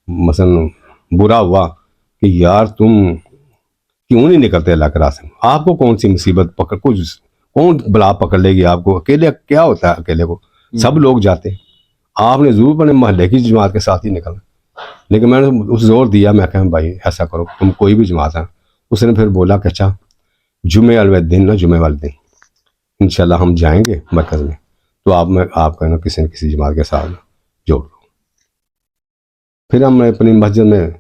मसलन बुरा हुआ कि यार तुम क्यों नहीं निकलते अल्लाह के रास्ते में, आपको कौन सी मुसीबत पकड़, कुछ कौन बला पकड़ लेगी आपको, अकेले क्या होता है अकेले को, सब लोग जाते हैं, आपने जरूर अपने मोहल्ले की जमात के साथ ही निकलना। लेकिन मैंने उस जोर दिया, मैं कहा भाई ऐसा करो, तुम कोई भी जमात है। उसने फिर बोला कि अच्छा जुमे वाले दिन ना, जुमे वाले दिन इंशाल्लाह हम जाएंगे मरकज़ में, तो आपका ना किसी न किसी जमात के साथ जोड़ लो। फिर हम अपनी मस्जिद में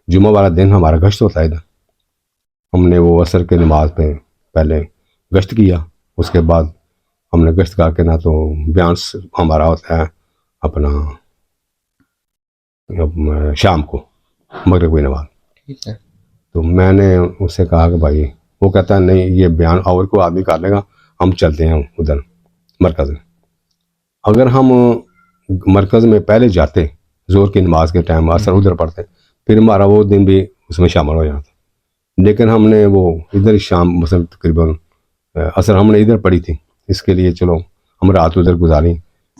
जुमा वाला दिन हमारा गश्त होता है इधर, हमने वो असर के नमाज पे पहले गश्त किया, उसके बाद हमने गश्त करके ना तो बयान हमारा होता है अपना शाम को मगरिब की नमाज। ठीक है। तो मैंने उससे कहा कि भाई, वो कहता है नहीं ये बयान और कोई आदमी कर लेगा, हम चलते हैं उधर मरकज़ में। अगर हम मरकज़ में पहले जाते जोर की नमाज के टाइम असर उधर पढ़ते, फिर हमारा वो दिन भी उसमें शामिल हो जाता। लेकिन हमने वो इधर शाम मसलन तकरीबन असर हमने इधर पढ़ी थी, इसके लिए चलो हम रात उधर गुजारी।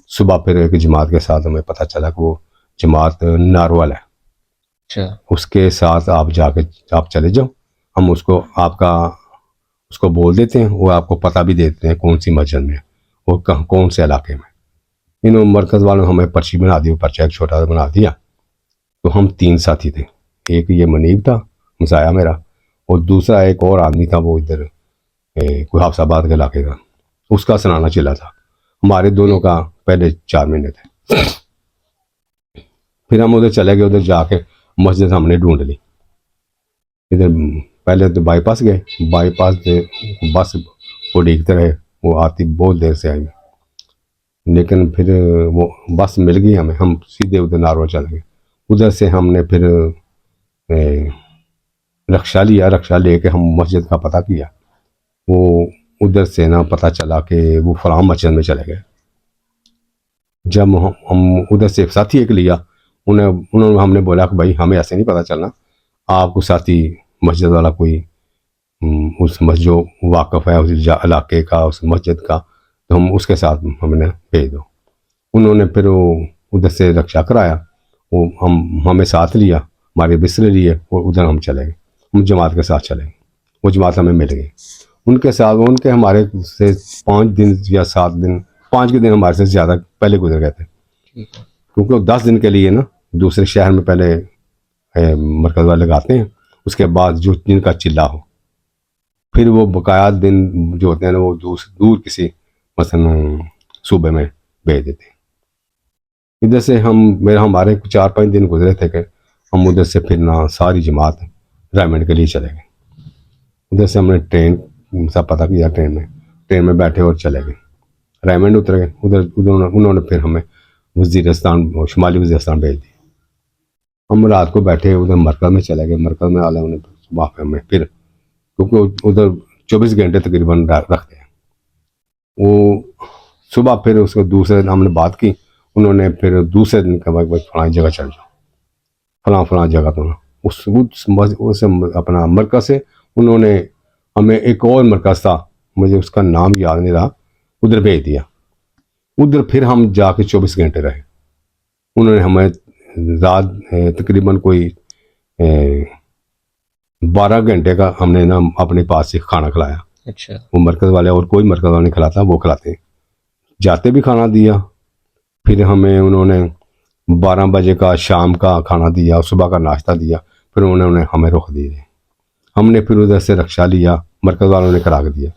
सुबह फिर एक जमात के साथ हमें पता चला कि वो जमात नारवल है, अच्छा। उसके साथ आप जाके आप चले जाओ, हम उसको आपका उसको बोल देते हैं, वो आपको पता भी देते हैं कौन सी मस्जिद में और कौन से इलाके में। इन मरकज़ वालों ने हमें पर्ची बना दी, पर्चा एक छोटा सा बना दिया। तो हम 3 साथी थे, एक ये मनीब था हमसाया मेरा, और दूसरा एक और आदमी था, वो इधर कोई हाफसाबाद के इलाके का, उसका सनाना चिल्ला था। हमारे दोनों का पहले 4 महीने थे। फिर हम उधर चले गए, उधर जाके मस्जिद हमने ढूंढ ली। इधर पहले तो बाईपास गए, बाईपास से बस वो देखते रहे, वो आती बहुत देर से आई, लेकिन फिर वो बस मिल गई हमें, हम सीधे उधर नारवा चले गए। उधर से हमने फिर रक्षा लिया, रक्षा लेके हम मस्जिद का पता किया। वो उधर से ना पता चला कि वो फलां मस्जिद में चले गए। जब हम उधर से साथी एक लिया, उन्होंने हमने बोला कि भाई हमें ऐसे नहीं पता चलना, आपको साथी मस्जिद वाला कोई उस मस्जिद जो वाकफ़ है उस इलाके का, उस मस्जिद का, तो हम उसके साथ हमने भेज दो। उन्होंने फिर वो उधर से रक्षा कराया, वो हमें साथ लिया, हमारे बिस्तरे लिए, और उधर हम चले गए, हम जमात के साथ चले गए। वो जमात हमें मिल गई, उनके साथ उनके हमारे से 5 दिन या 7 दिन, 5 के दिन हमारे से ज़्यादा पहले गुजर गए थे, क्योंकि 10 दिन के लिए ना दूसरे शहर में पहले मरकज़ वाले लगाते हैं, उसके बाद जो जिनका चिल्ला हो, फिर वो बकाया दिन जो होते हैं ना वो दूर किसी मसलन सूबे में भेज देते हैं। इधर से हमारे 4-5 दिन गुजरे थे कि हम उधर से फिर ना सारी जमात रायमंड के लिए चले गए। उधर से हमने ट्रेन सा पता किया, ट्रेन में बैठे और चले गए, रायमंड उतर गए। उधर उन्होंने फिर हमें वज़ीरिस्तान, शुमाली वज़ीरिस्तान भेज दिया। हम रात को बैठे उधर मरकज़ में चले गए। मरकज़ में आला उन्हें सुबह हमें फिर, क्योंकि उधर 24 घंटे तकरीबन रखते हैं, वो सुबह फिर उसको दूसरे दिन हमने बात की, उन्होंने फिर दूसरे दिन कहा भाई फलां जगह चल जाओ, फलां जगह तो ना उस अपना मरकज़ से उन्होंने हमें एक और मरकज़ था, मुझे उसका नाम याद नहीं रहा, उधर भेज दिया। उधर फिर हम जाके 24 घंटे रहे। उन्होंने हमें रात तकरीबन कोई 12 घंटे का हमने ना अपने पास से खाना खिलाया। अच्छा। वो मरकज़ वाले और कोई मरकज़ वाला नहीं खिलाता, वो खिलाते। जाते भी खाना दिया, फिर हमें उन्होंने 12 बजे का शाम का खाना दिया, सुबह का नाश्ता दिया, फिर उन्होंने हमें रुख दिए। हमने फिर उधर से रक्षा लिया, मरकज़ वालों ने करा के दिया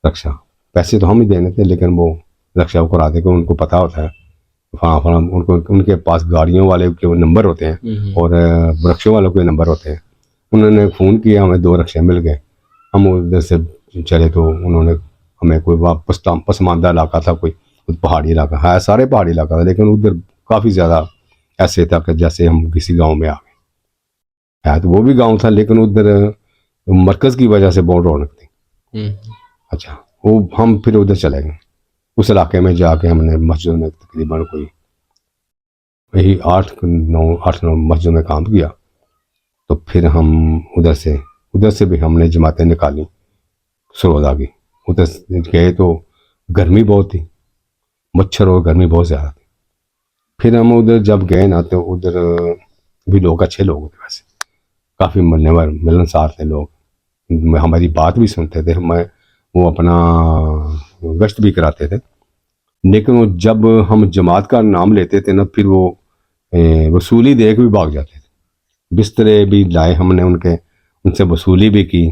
रक्षा, पैसे तो हम ही देने थे, लेकिन वो रक्षा वो करा दे, कि उनको पता होता है फलां उनको, उनके पास गाड़ियों वाले के नंबर होते हैं और रक्षों वालों के नंबर होते हैं। उन्होंने फ़ोन किया, हमें 2 रक्षे मिल गए। हम उधर से चले तो उन्होंने हमें कोई पसमानदा इलाका था, कोई पहाड़ी इलाका है, सारे पहाड़ी इलाका था, लेकिन उधर काफ़ी ज़्यादा ऐसे था कि जैसे हम किसी गांव में आ गए। है तो वो भी गांव था, लेकिन उधर मरकज़ की वजह से बहुत रौनक थी। अच्छा, वो हम फिर उधर चले गए। उस इलाके में जाके हमने मस्जिद में तकरीबन कोई यही 8-9 मस्जिद में काम किया। तो फिर हम उधर से भी हमने जमातें निकाली सरोदा की। उधर गए तो गर्मी बहुत थी, मच्छर और गर्मी बहुत ज़्यादा थी। फिर हम उधर जब गए ना, तो उधर भी लोग अच्छे लोग थे, वैसे काफ़ी मिलनसार थे लोग, हमारी बात भी सुनते थे, हमें वो अपना गश्त भी कराते थे। लेकिन वो जब हम जमात का नाम लेते थे ना, फिर वो वसूली देख भी भाग जाते थे। बिस्तरे भी लाए हमने उनके, उनसे वसूली भी की,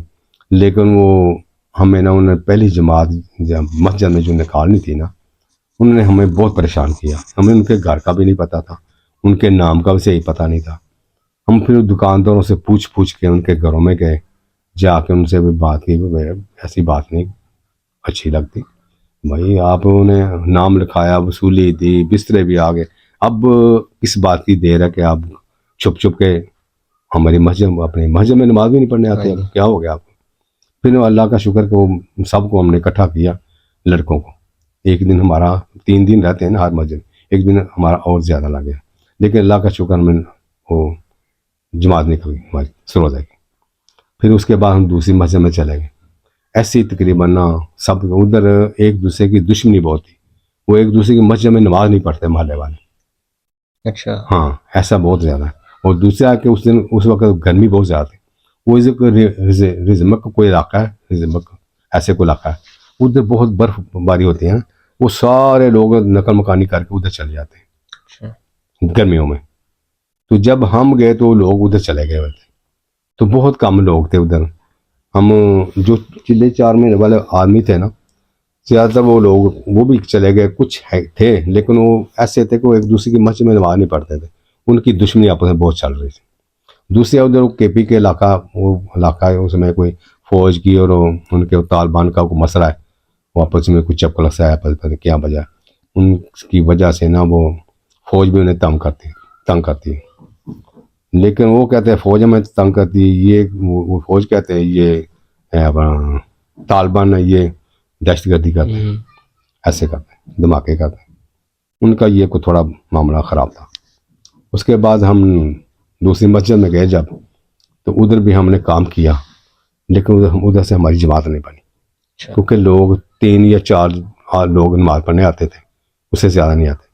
लेकिन वो हमें ना, उन्होंने पहली जमात मस्जिद में जो निकालनी थी ना, उन्होंने हमें बहुत परेशान किया। हमें उनके घर का भी नहीं पता था, उनके नाम का भी सही पता नहीं था। हम फिर दुकानदारों से पूछ पूछ के उनके घरों में गए, जाके उनसे भी बात की, ऐसी बात नहीं अच्छी लगती भाई, आपने नाम लिखाया, वसूली दी, बिस्तरे भी आ गए, अब किस बात की देर है कि आप छुप छुप के हमारी मस्जिद, अपनी मस्जिद में नमाज भी नहीं पढ़ने आते, अब क्या हो गया आपको। फिर अल्लाह का शुक्र कि वो सबको हमने इकट्ठा किया, लड़कों को। एक दिन हमारा, 3 दिन रहते हैं ना हर मस्जिद, एक दिन हमारा और ज़्यादा लग गया, लेकिन अल्लाह का शुक्र हमें वो जमात निकल गई हमारी सरोजा की। फिर उसके बाद हम दूसरी मस्जिद में चले गए। ऐसे ही तकरीबन ना सब उधर एक दूसरे की दुश्मनी बहुत थी, वो एक दूसरे की मस्जिद में नमाज नहीं पढ़ते मोहल्ले वाले। अच्छा। हाँ, ऐसा बहुत ज़्यादा है। और दूसरा कि उस दिन उस वक्त गर्मी बहुत ज़्यादा थी। वो रिजमक का कोई इलाका है, रिजमक ऐसे कोई इलाका है, उधर बहुत बर्फबारी होती है, वो सारे लोग नकल मकानी करके उधर चले जाते हैं। अच्छा। गर्मियों में तो जब हम गए तो लोग उधर चले गए हुए थे, तो बहुत कम लोग थे उधर। हम जो चिल्ले 4 महीने वाले आदमी थे ना, ज़्यादातर वो लोग वो भी चले गए, कुछ थे लेकिन वो ऐसे थे कि वो एक दूसरे की मस्जिद में नमाज नहीं पढ़ते थे, उनकी दुश्मनी आपस में बहुत चल रही थी। दूसरे उधर केपी के इलाका, वो इलाका है, उसमें कोई फौज की और उनके तालिबान का कोई मसला है, वो आपस में कुछ चपकल सा है, पता नहीं क्या वजह, उनकी वजह से ना वो फौज भी उन्हें तंग करती है। लेकिन वो कहते हैं फौज हमें तंग करती है, ये वो फौज कहते हैं ये है अपना तालिबान है, ये दहशतगर्दी करते हैं, ऐसे करते हैं, धमाके करते हैं। उनका ये को थोड़ा मामला ख़राब था। उसके बाद हम दूसरी मस्जिद में गए जब, तो उधर भी हमने काम किया, लेकिन उधर से हमारी जमात नहीं बनी, क्योंकि लोग 3 या 4 लोग नमाज पढ़ने आते थे, उससे ज़्यादा नहीं आते।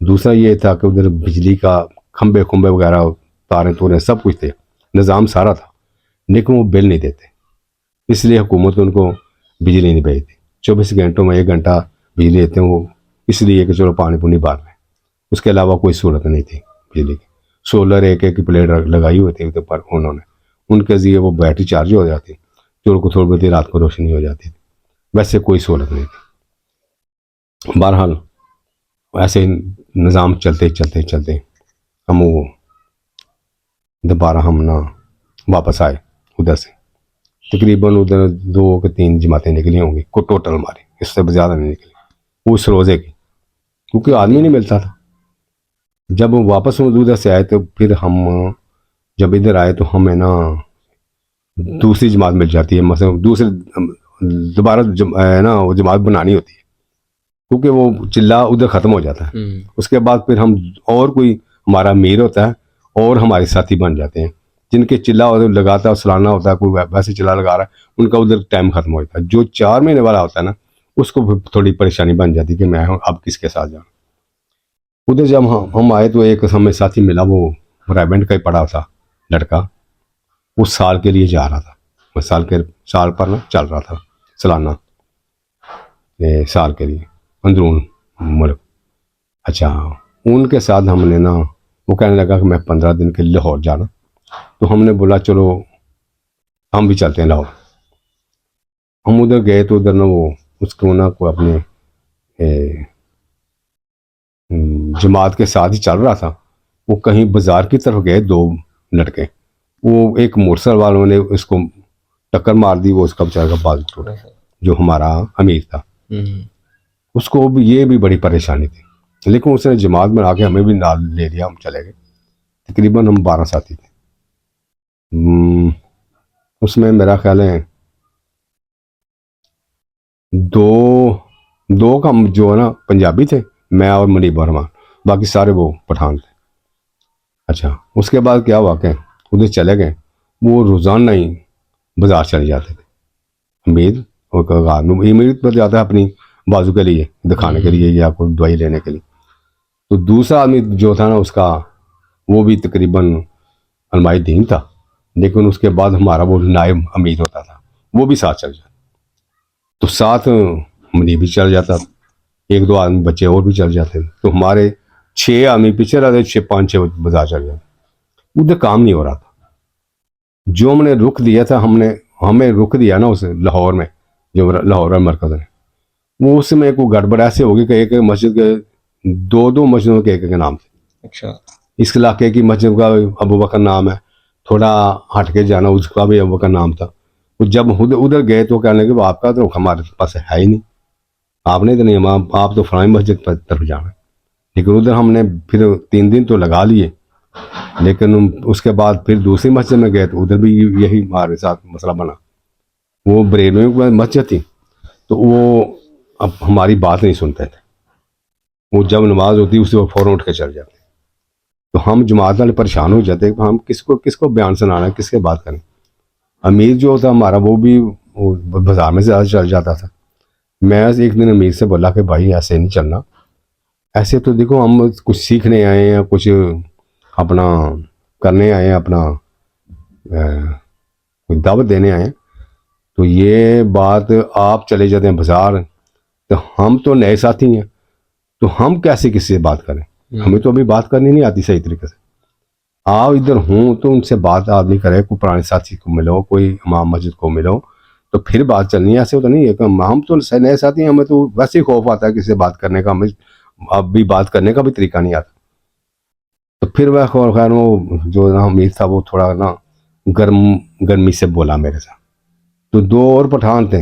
दूसरा ये था कि उधर बिजली का खंबे खुम्बे वगैरह, तारें तूरें सब कुछ थे, निज़ाम सारा था, लेकिन वो बिल नहीं देते, इसलिए हुकूमत उनको बिजली नहीं भेजती। 24 घंटों में 1 घंटा बिजली देते हैं, वो इसलिए कि चलो पानी पुनी भर लें, उसके अलावा कोई सहूलत नहीं थी बिजली की। सोलर एक एक प्लेट लगाई हुई थी पर उन्होंने, उनके ज़रिए वो बैटरी चार्ज हो जाती, जो को थोड़ी बहुत रात को रोशनी हो जाती थी, वैसे कोई सहूलत नहीं थी। बहरहाल ऐसे निज़ाम चलते चलते चलते हम वो दोबारा हम ना वापस आए उधर से। तकरीबन उधर 2 कि 3 जमातें निकली होंगी को टोटल हमारी, इससे ज़्यादा नहीं निकली उस रोज़े की, क्योंकि आदमी नहीं मिलता था। जब वापस उधर से आए तो फिर हम जब इधर आए तो हमें ना दूसरी जमात मिल जाती है, मतलब दूसरे दोबारा ना वो जमात बनानी होती है, क्योंकि वो चिल्ला उधर ख़त्म हो जाता है। उसके बाद फिर हम और कोई हमारा अमीर होता है और हमारे साथी बन जाते हैं, जिनके चिल्ला लगाता है सलाना होता है, कोई वैसे चिल्ला लगा रहा है, उनका उधर टाइम खत्म हो जाता है। जो 4 महीने वाला होता है ना, उसको थोड़ी परेशानी बन जाती है कि मैं अब किसके साथ जाऊँ। उधर जब हम आए तो एक हमें साथी मिला, वो रायबेंड का ही पड़ा था लड़का, वो साल के लिए जा रहा था, वो साल पर ना चल रहा था सालाना, साल के लिए अंदरून मुल्क। अच्छा, उनके साथ हमने ना, वो कहने लगा कि मैं 15 दिन के लिए लाहौर जाना, तो हमने बोला चलो हम भी चलते हैं लाहौर। हम उधर गए तो उधर ना वो उसको ना कोई अपने जमात के साथ ही चल रहा था, वो कहीं बाजार की तरफ गए 2 लड़के, वो एक मोटरसाइकिल वालों ने उसको टक्कर मार दी, वो उसका बेचारे का बाजू टूटा, जो हमारा अमीर था। उसको भी ये भी बड़ी परेशानी थी, लेकिन उसने जमात बना के हमें भी नाल ले लिया, हम चले गए। तकरीबन हम 12 साथी थे। उसमें मेरा ख्याल है 2 का जो है ना पंजाबी थे, मैं और मुनीब रहमान, बाकी सारे वो पठान थे। अच्छा, उसके बाद क्या हुआ कि उधर चले गए, वो रोज़ाना ही बाजार चले जाते थे, अमीर और आदमी अमीर पर जाता है अपनी बाजू के लिए दिखाने के लिए या कोई दवाई लेने के लिए। तो दूसरा आदमी जो था ना उसका, वो भी तकरीबन अलमाई दीन था, लेकिन उसके बाद हमारा वो नायब अमीर होता था, वो भी साथ चल जाता, तो साथ मनी भी चल जाता, एक दो आदमी बच्चे और भी चल जाते, तो हमारे 6 आदमी पीछे रहते, 5-6 बाजार चल जाते। उधर काम नहीं हो रहा था। जो हमने रुख दिया था, हमें रुख दिया ना उस लाहौर में, जो लाहौर मरकज है, वो उसमें कोई गड़बड़ ऐसे होगी कि एक मस्जिद के 2-2 मस्जिदों के एक नाम थे। अच्छा। इस इलाके की मस्जिद का अबू बकर नाम है, थोड़ा हट के जाना उसका भी अबू बकर नाम था। वो जब उधर उधर गए तो कहने लगे आपका तो हमारे पास है ही नहीं, आपने तो नहीं, आप तो फलानी मस्जिद पर तरफ जाना। लेकिन उधर हमने फिर 3 दिन तो लगा लिए, लेकिन उसके बाद फिर दूसरी मस्जिद में गए तो उधर भी यही हमारे साथ मसला बना। वो बरेलवी की मस्जिद थी, तो वो अब हमारी बात नहीं सुनते थे। वो जब नमाज होती उससे वो फौरन उठ के चल जाते। तो हम जमात वाले परेशान हो जाते कि हम किसको किसको बयान सुनाना है, किसके बात करें। अमीर जो था हमारा वो भी बाजार में ज़्यादा चल जाता था। मैं एक दिन अमीर से बोला कि भाई ऐसे नहीं चलना, ऐसे तो देखो हम कुछ सीखने आए हैं, कुछ अपना करने आए हैं, अपना कोई दावत देने आए हैं, तो ये बात आप चले जाते हैं बाजार, तो हम तो नए साथी हैं, तो हम कैसे किसी से बात करें, हमें तो अभी बात करनी नहीं आती सही तरीके से। आओ इधर हूँ तो उनसे बात आदमी करे, कोई पुराने साथी को मिलो, कोई इमाम मस्जिद को मिलो, तो फिर बात चलनी है। ऐसे होता नहीं है कि हम तो नए साथी हैं, हमें तो वैसे ही खौफ आता है किसी से बात करने का, हमें अब भी बात करने का भी तरीका नहीं आता। तो फिर वह खैर वो जो ना अमीर था वो थोड़ा ना गर्मी से बोला मेरे साथ। तो 2 और पठान थे,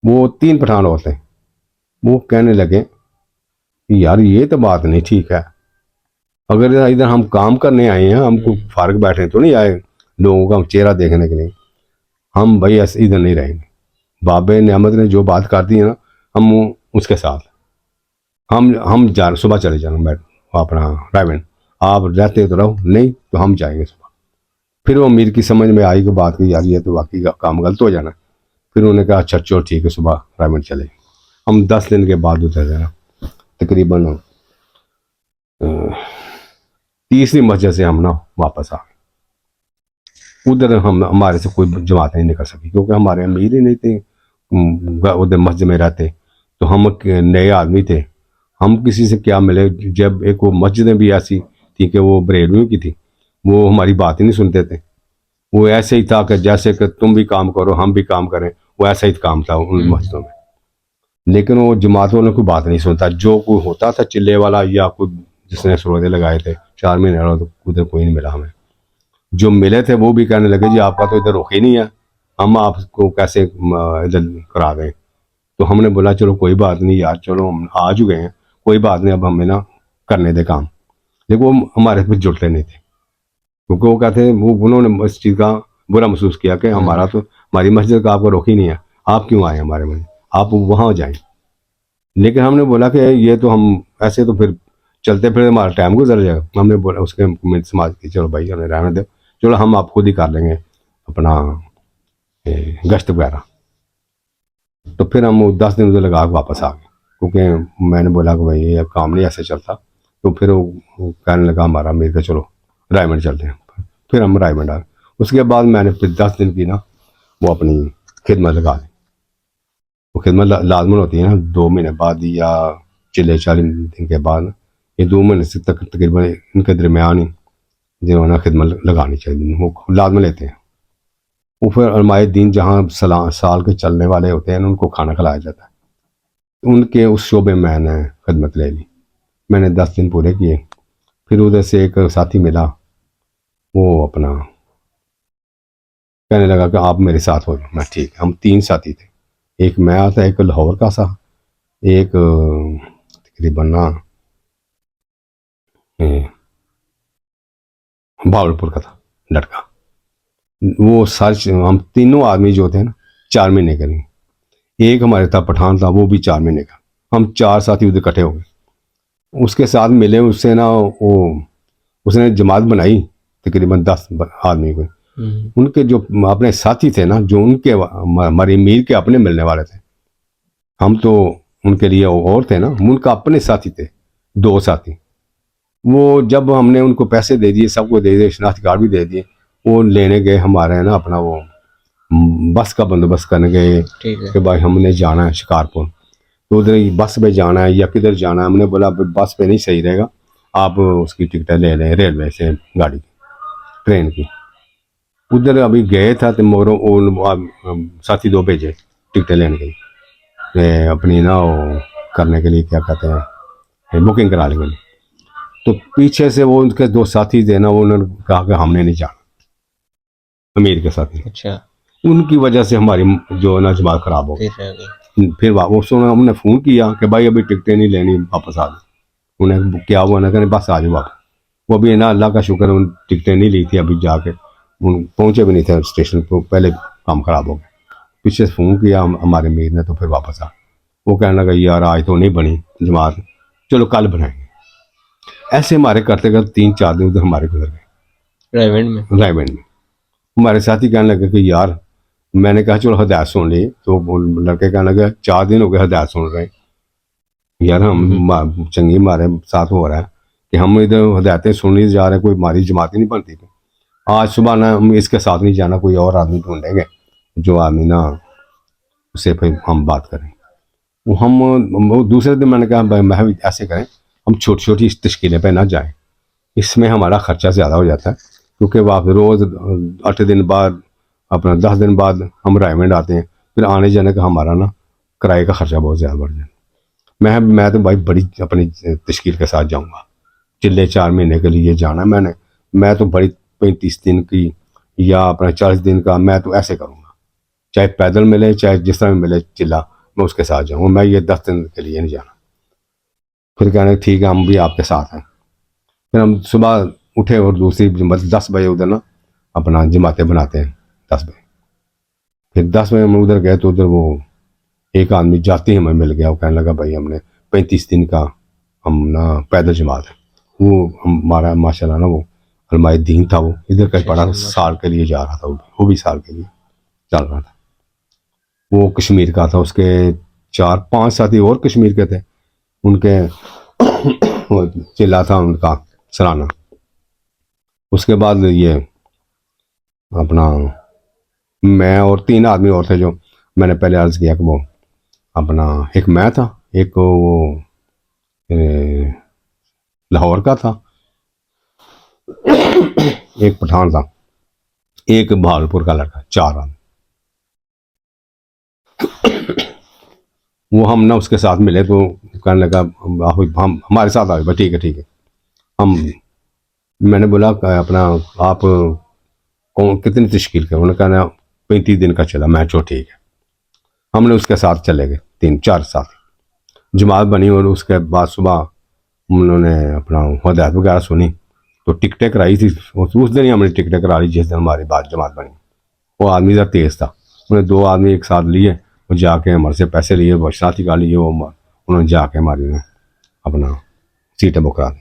वो 3 पठान और थे, वो कहने लगे कि यार ये तो बात नहीं ठीक है, अगर इधर हम काम करने आए हैं, हमको फारग बैठने तो नहीं आए लोगों का चेहरा देखने के लिए, हम भाई ऐसे इधर नहीं रहेंगे। बाबे नेमत ने जो बात कर दी है ना, हम उसके साथ, हम जा सुबह चले जाना बैठ अपना रायबंद, आप रहते तो रहो, नहीं तो हम जाएंगे सुबह। फिर वो अमीर की समझ में आई कि बात की यार ये तो वाकई का काम गलत हो जाना। फिर उन्होंने कहा अच्छा चलो ठीक है, सुबह रायबंद चले। हम 10 दिन के बाद उतर जाना, तकरीबन 3री मस्जिद से हम ना वापस आ गए। उधर हम हमारे से कोई जमात नहीं निकल सकी, क्योंकि हमारे अमीर ही नहीं थे उधर मस्जिद में रहते, तो हम नए आदमी थे, हम किसी से क्या मिले। जब एक वो मस्जिदें भी ऐसी थी कि वो बरेलवियों की थी, वो हमारी बात ही नहीं सुनते थे। वो ऐसे ही था कि जैसे कि तुम भी काम करो हम भी काम करें, वो ऐसा ही काम था उन मस्जिदों में। लेकिन वो जमात वालों की बात नहीं सुनता, जो कोई होता था चिल्ले वाला या कोई जिसने सरोदे लगाए थे 4 महीने वाला, तो उधर कोई नहीं मिला हमें। जो मिले थे वो भी कहने लगे जी आपका तो इधर रुख ही नहीं है, हम आपको कैसे इधर करा दें। तो हमने बोला चलो कोई बात नहीं यार, चलो हम आ चुके हैं, कोई बात नहीं, अब हमें ना करने दे काम। लेकिन वो हमारे पे जुड़ते नहीं थे, क्योंकि वो कहते वो उन्होंने इस चीज़ का बुरा महसूस किया कि हमारा तो हमारी मस्जिद का आपको रुख ही नहीं है, आप क्यों आए हमारे में, आप वहाँ जाएं। लेकिन हमने बोला कि ये तो हम ऐसे तो फिर चलते फिर हमारा टाइम गुजर जाएगा। हमने बोला उसके समाज की चलो भाई हमें रहने दो, चलो हम आप खुद ही कर लेंगे अपना गश्त वगैरह। तो फिर हम 10 दिन उधर लगा के वापस आ गए, क्योंकि मैंने बोला कि भाई ये काम नहीं ऐसे चलता। तो फिर वो कहने लगा हमारा मेरे को चलो रायमंड चलते हैं। फिर हम रायमंड आ गए। उसके बाद मैंने फिर 10 दिन की ना वो अपनी खिदमत लगा ली। वो खिदमत लाजमन होती है ना 2 महीने बाद या चिल्ले 40 दिन के बाद, ये 2 महीने से तकरीबन इनके दरमियान ही जिन्होंने खिदमत लगानी चाहिए, वो लाजमन लेते हैं। वो फिर अलमाए दीन जहाँ साल के चलने वाले होते हैं उनको खाना खिलाया जाता है, उनके उस शोबे में मैंने खिदमत ले ली। मैंने 10 दिन पूरे किए। फिर उधर से एक साथी मिला, वो अपना कहने लगा कि आप मेरे साथ हो जाओ। मैं ठीक। हम 3 साथी थे, एक मैं आता, एक लाहौर का सा, एक तकरीबन ना भावलपुर का था लड़का। वो सर्च हम तीनों आदमी जो थे ना 4 महीने के लिए, एक हमारे था पठान था वो भी 4 महीने का, हम 4 साथी उधर इकट्ठे हो गए। उसके साथ मिले, उससे ना वो उसने जमात बनाई तकरीबन 10 आदमी को। उनके जो अपने साथी थे ना, जो उनके हमारे मीर के अपने मिलने वाले थे, हम तो उनके लिए और थे ना, उनका अपने साथी थे 2 साथी। वो जब हमने उनको पैसे दे दिए, सबको दे दिए, शनाख्ती कार्ड भी दे दिए, वो लेने गए हमारे है ना अपना वो बस का बंदोबस्त करने गए ठीक है। कि भाई हमने जाना है शिकारपुर, तो उधर ही बस पे जाना है या किधर जाना है। हमने बोला बस पे नहीं सही रहेगा, आप उसकी टिकटें ले लें रेलवे से, गाड़ी की, ट्रेन की। उधर अभी गए था तो मगर साथी दो भेजे टिकटें लेने के लिए, अपनी ना वो करने के लिए, क्या कहते हैं, बुकिंग कराने के लिए। तो पीछे से वो उनके दो साथी थे ना, वो उन्होंने कहा कि हमने नहीं जाना, अमीर के साथी। अच्छा। उनकी वजह से हमारी जो ना जमात खराब हो फिर रह गई। गई। फिर वापस हमने फ़ोन किया कि भाई अभी टिकटें नहीं लेनी, वापस आ जाओ। उन्हें क्या हुआ ना, कहने बस आ जाओ वापस। वो भी ना अल्लाह का शुक्र, उन टिकटें नहीं ली थी अभी जाके, उन पहुँचे भी नहीं थे स्टेशन पर, पहले काम खराब हो गया। पीछे से फ़ोन किया हमारे अमीर ने, तो फिर वापस आ। वो कहने लगा यार आज तो नहीं बनी जमात, चलो कल बनाएंगे। ऐसे हमारे करते करते 3-4 दिन उधर हमारे गुजर गए रायबंद में। हमारे साथी कहने लगे कि यार, मैंने कहा चलो हदायत सुन ली, तो वो लड़के कहने लगे 4 दिन हो गए हदायत सुन रहे हैं। यार हम चंगी हमारे साथ हो रहा है कि हम इधर हदायतें सुनने जा रहे हैं, कोई हमारी जमात ही नहीं बनती थी। आज सुबह ना हम इसके साथ नहीं जाना, कोई और आदमी ढूंढेंगे जो आदमी ना उससे फिर हम बात करें। वो दूसरे दिन मैंने कहा भाई मैं भी ऐसे करें, हम छोटी छोटी तश्कीलें पे ना जाएं, इसमें हमारा खर्चा ज़्यादा हो जाता है, क्योंकि वो आप रोज़ 8 दिन बाद, अपना 10 दिन बाद हम रायमंड आते हैं, फिर आने जाने का हमारा ना किराए का खर्चा बहुत ज़्यादा बढ़ जाए। मैं तो भाई बड़ी अपनी तश्कील के साथ जाऊँगा, चिल्ले 4 महीने के लिए जाना है मैंने। मैं तो बड़ी 35 दिन की या अपना 40 दिन का, मैं तो ऐसे करूँगा, चाहे पैदल मिले चाहे जिस तरह भी मिले चिल्ला, मैं उसके साथ जाऊँगा। मैं ये 10 दिन के लिए नहीं जाना। फिर कहने ठीक है हम भी आपके साथ हैं। फिर हम सुबह उठे और दूसरी 10 बजे उधर ना अपना जमातें बनाते हैं 10 बजे। फिर 10 बजे हम उधर गए तो उधर वो एक आदमी जाते ही हमें मिल गया। वो कहने लगा भाई हमने 35 दिन का हम ना पैदल जमात है। वो हमारा माशाल्लाह ना वो अलमाई दीन था, वो इधर का ही पड़ा, साल के लिए जा रहा था, वो भी साल के लिए चल रहा था। वो कश्मीर का था, उसके 4-5 साथी और कश्मीर के थे, उनके वो चिल्ला था उनका सराना। उसके बाद ये अपना मैं और 3 आदमी और थे, जो मैंने पहले अर्ज किया कि वो अपना एक मैं था, एक वो लाहौर का था, एक पठान था, एक भागलपुर का लड़का, 4 आदमी। वो हम ना उसके साथ मिले तो कहने लगा हम हमारे साथ आए। ठीक है ठीक है। हम मैंने बोला अपना आप कौन कितनी तश्कील के, उन्होंने कहा 35 दिन का चला। मैं चलो ठीक है। हमने उसके साथ चले गए 3-4 साथ, जमात बनी। और उसके बाद सुबह उन्होंने अपना हदायत वगैरह सुनी, तो टिकटें कराई थी उस दिन ही हमने टिकटें करा ली जिस दिन हमारी बात जमात बनी। वो आदमी ज़रा तेज़ था, उन्हें 2 आदमी एक साथ लिए, वो जाके हमारे से पैसे लिए, वो साथी का लिए, वो उन्होंने जाके हमारी अपना सीटें बुक करा दी।